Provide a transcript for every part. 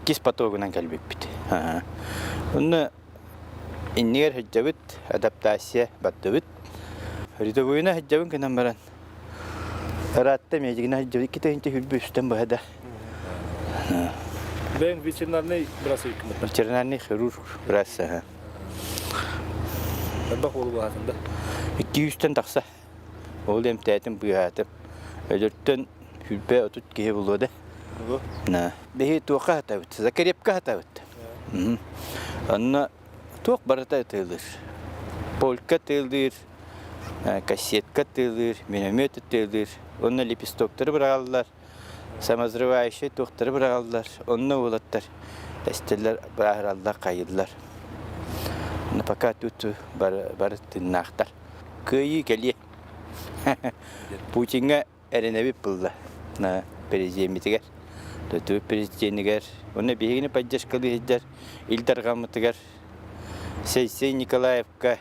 8 потогынан калбиппит. Онна иннер хаджабыт адаптация баттыбыт. Ридовуйна хаджабын канан баран. Ратта мejigina хаджабыт китенче хүлбүстен бада. Бен ветеринарный брасы икмет. Ветеринарный хирург брасы. Бак болу баатында. 200-тен такса. Ол эмтәтен буятып. Өдөрттен хүлбе отут кие булды. На. Бехи тука тавыт. Закарепка тавыт. Анна тук барата тылдыр. Полка тылдыр. Кассетка тылдыр, миномет тылдыр. Онна лепестоктор бираллар. Самозрывающий тоқтары бираллар. Онна улаттар. Эстеллер бираллар кайыллар. На пока тут барыттыннахтар. Кыйы келе. Путинга эренеби булды. На президентигер. Туту президентигер. Онна бегине поддержкалы хиджар. Илдар гамытыгар. Сейсей Николаевка.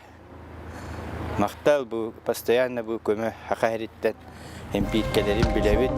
Мақтал бу постоянно бу көмө хакариттен эмпиркелерин билебит.